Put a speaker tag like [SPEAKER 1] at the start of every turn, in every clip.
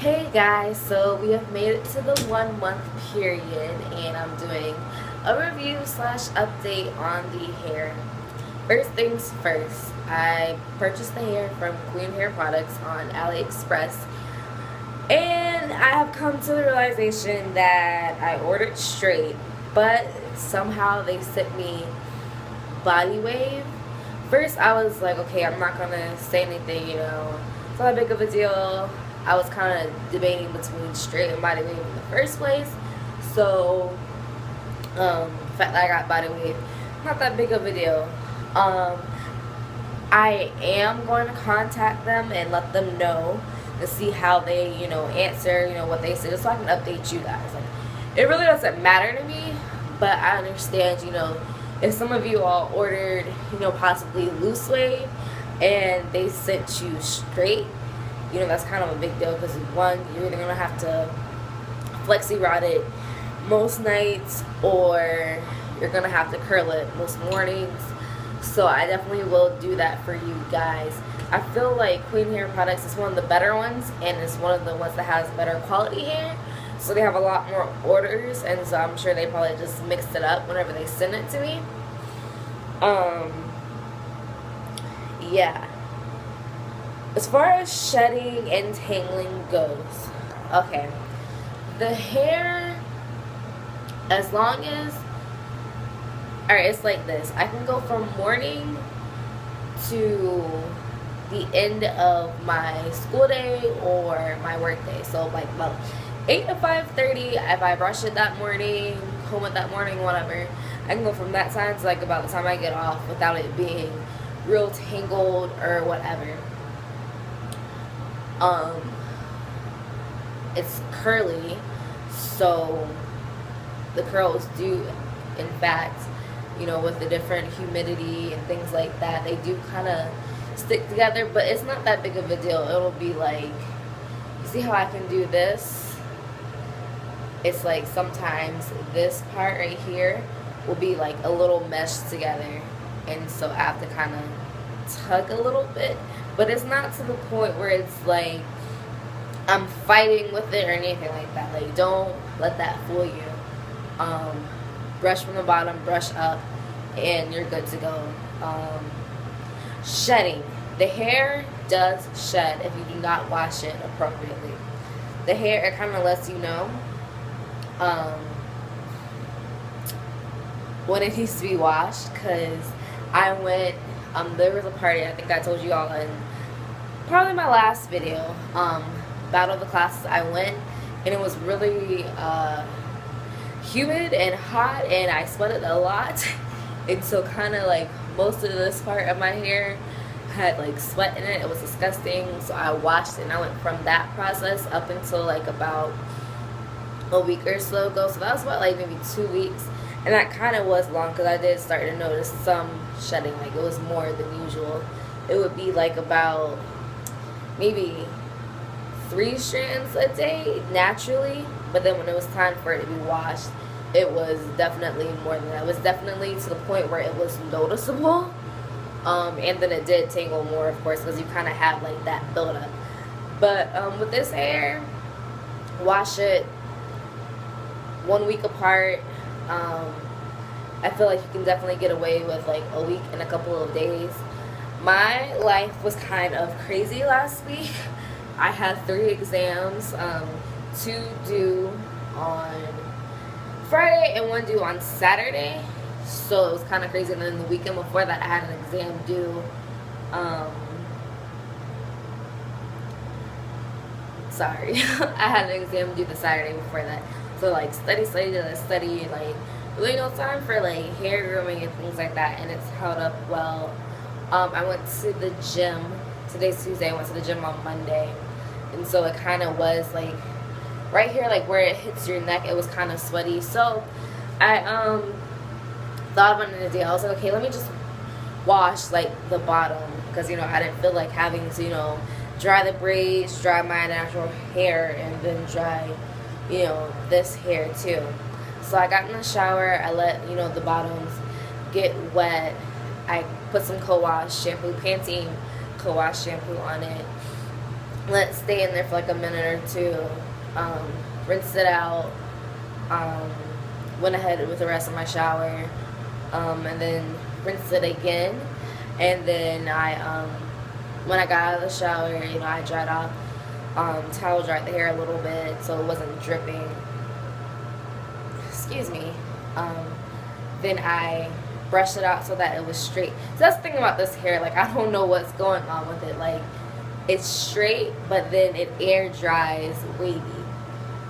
[SPEAKER 1] Hey guys, so we have made it to the 1 month period and I'm doing a review slash update on the hair. First things first, I purchased the hair from Queen Hair Products on Aliexpress and I have come to the realization that I ordered straight, but somehow they sent me body wave. First I was like, okay, I'm not gonna say anything, it's not that big of a deal. I was kind of debating between straight and body wave in the first place. So, the fact that I got body wave, not that big of a deal. I am going to contact them and let them know to see how they, answer, what they say, just so I can update you guys. Like, it really doesn't matter to me, but I understand, if some of you all ordered, possibly loose wave and they sent you straight, that's kind of a big deal because one, you're either going to have to flexi rod it most nights or you're going to have to curl it most mornings. So I definitely will do that for you guys. I feel like Queen Hair Products is one of the better ones and it's one of the ones that has better quality hair. So they have a lot more orders and so I'm sure they probably just mixed it up whenever they send it to me. Yeah. As far as shedding and tangling goes, okay, the hair, as long as, alright, it's like this. I can go from morning to the end of my school day or my work day. So like about 8 to 5:30, if I brush it that morning, comb it that morning, whatever, I can go from that time to like about the time I get off without it being real tangled or whatever. It's curly, so the curls do, in fact, with the different humidity and things like that, they do kind of stick together, but it's not that big of a deal. It'll be like, you see how I can do this? It's like sometimes this part right here will be like a little meshed together, and so I have to kind of tug a little bit, but it's not to the point where it's like I'm fighting with it or anything like that. Like, don't let that fool you. Brush from the bottom, brush up, and you're good to go. Shedding. The hair does shed if you do not wash it appropriately. The hair, it kind of lets you know when it needs to be washed, because I went, there was a party, I think I told you all in probably my last video, Battle of the Classes. I went and it was really humid and hot and I sweated a lot, and so kind of like most of this part of my hair had like sweat in it. It was disgusting, so I washed it and I went from that process up until like about a week or so ago. So that was about like maybe 2 weeks, and that kind of was long because I did start to notice some shedding. Like, it was more than usual. It would be like about maybe 3 strands a day naturally, but then when it was time for it to be washed, it was definitely more than that. It was definitely to the point where it was noticeable, and then it did tangle more, of course, because you kind of have like that buildup. But with this hair, wash it 1 week apart. I feel like you can definitely get away with like a week and a couple of days. My life was kind of crazy last week. I had 3 exams, 2 due on Friday and 1 due on Saturday. So it was kind of crazy. And then the weekend before that, I had an exam due. Sorry, I had an exam due the Saturday before that. So like study, like really no time for like hair grooming and things like that. And it's held up well. I went to the gym. Today's Tuesday. I went to the gym on Monday, and so it kind of was like right here, like where it hits your neck, it was kind of sweaty. So I thought about it today. I was like, okay, let me just wash like the bottom, because I didn't feel like having to dry the braids, dry my natural hair, and then dry this hair too. So I got in the shower. I let the bottoms get wet. I put some co-wash shampoo, Pantene co-wash shampoo on it. let it stay in there for like a minute or two, rinsed it out, went ahead with the rest of my shower, and then rinsed it again. And then when I got out of the shower, I dried off, towel dried the hair a little bit so it wasn't dripping. Excuse me. Then I brushed it out so that it was straight. So that's the thing about this hair, like, I don't know what's going on with it. Like, it's straight, but then it air dries wavy,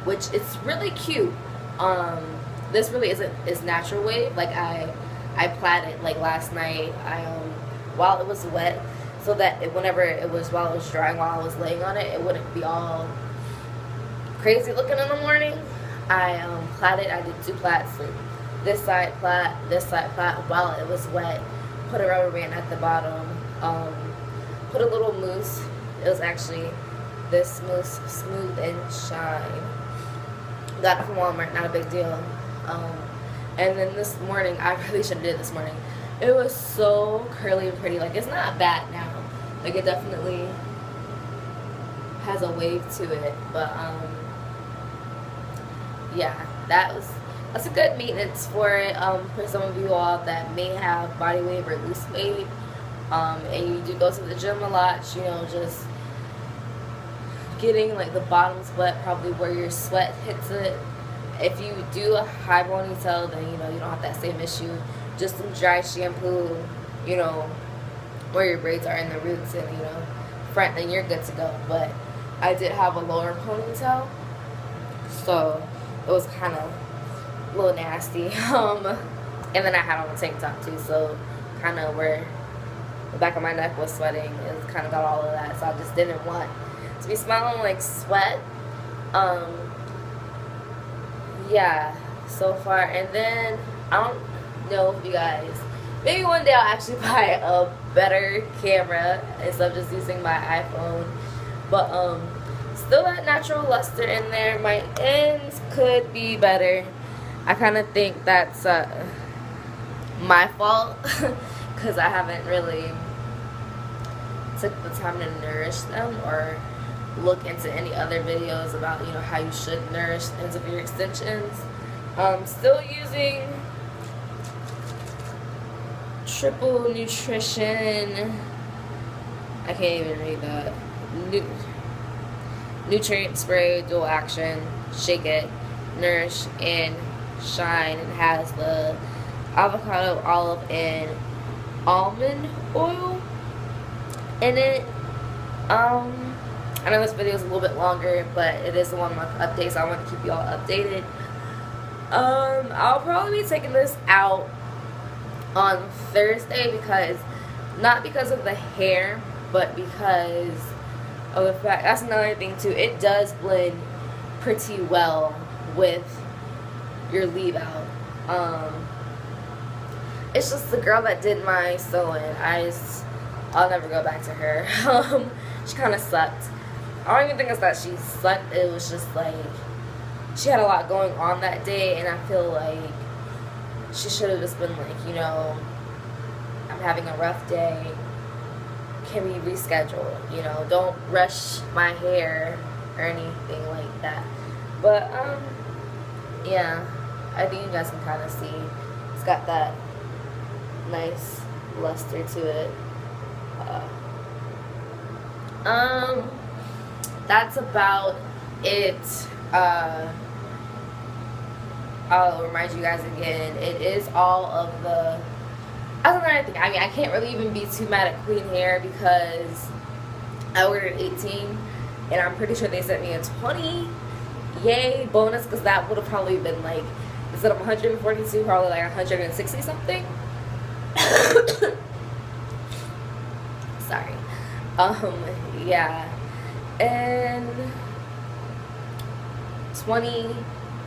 [SPEAKER 1] which it's really cute. This really isn't its natural wave. Like, I plaited like last night. While it was wet, so that whenever it was, while it was drying, while I was laying on it, it wouldn't be all crazy looking in the morning. I plaited. I did 2 plaits. Like, this side plait, this side plait, while it was wet. Put a rubber band at the bottom. Put a little mousse. It was actually this mousse, Smooth and Shine. Got it from Walmart, not a big deal. And then this morning, I really should have did it this morning. It was so curly and pretty. Like, it's not bad now. Like, it definitely has a wave to it. But yeah, that's a good maintenance for it. For some of you all that may have body wave or loose wave, and you do go to the gym a lot, just getting like the bottoms wet, probably where your sweat hits it. If you do a high ponytail, then you don't have that same issue. Just some dry shampoo, where your braids are in the roots and front, then you're good to go. But I did have a lower ponytail, so it was kind of a little nasty. And then I had on a tank top too, so kind of where the back of my neck was sweating, it kind of got all of that. So I just didn't want to be smelling like sweat. Yeah, so far. And then I don't know if you guys, maybe one day I'll actually buy a better camera instead of just using my iPhone. But still that natural luster in there. My ends could be better. I kind of think that's my fault because I haven't really took the time to nourish them or look into any other videos about how you should nourish the ends of your extensions. Still using Triple Nutrition. I can't even read that. Nutrient spray, dual action, shake it, nourish and shine. It has the avocado, olive, and almond oil in it. I know this video is a little bit longer, but it is a 1 month update, so I want to keep you all updated. I'll probably be taking this out on Thursday not because of the hair, but because of the fact, that's another thing too, it does blend pretty well with your leave out. It's just the girl that did my sewing, I'll never go back to her. She kind of sucked. I don't even think it's that she sucked, it was just like she had a lot going on that day, and I feel like she should have just been like, I'm having a rough day, can we reschedule? Don't rush my hair or anything like that. But yeah, I think you guys can kind of see it's got that nice luster to it. That's about it. I'll remind you guys again, it is all of the, that's another thing, I can't really even be too mad at Queen Hair because I ordered 18 and I'm pretty sure they sent me a 20 yay bonus, because that would have probably been like, instead of 142, probably like 160 something. Sorry. Yeah, and 20,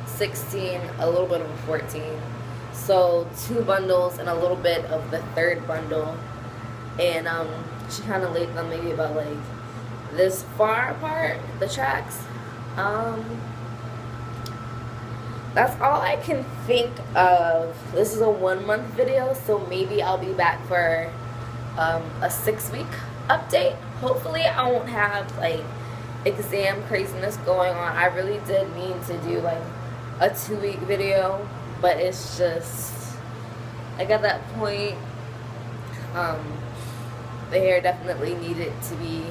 [SPEAKER 1] 16, a little bit of a 14, so 2 bundles and a little bit of the 3rd bundle. And she kind of laid them maybe about like this far apart, the tracks. That's all I can think of. This is a 1 month video, so maybe I'll be back for a 6-week update. Hopefully I won't have like exam craziness going on. I really did mean to do like a 2-week video, but it's just like at that point, the hair definitely needed to be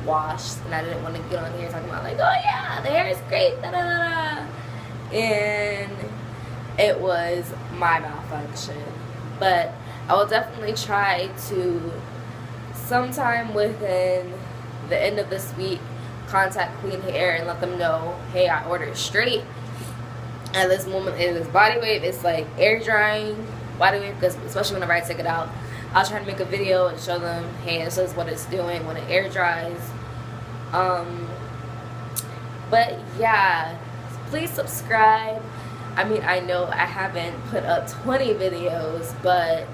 [SPEAKER 1] washed, and I didn't want to get on here talking about like, oh yeah, the hair is great, da da da da, and it was my malfunction. But I will definitely try to, sometime within the end of this week, contact Clean Hair and let them know, hey, I ordered straight. At this moment, in this body wave, it's like air drying body wave, because especially whenever I take it out, I'll try to make a video and show them, hey, this is what it's doing when it air dries. But yeah, please subscribe. I mean, I know I haven't put up 20 videos, but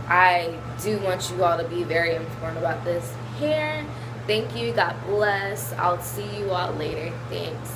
[SPEAKER 1] I do want you all to be very informed about this hair. Thank you. God bless. I'll see you all later. Thanks.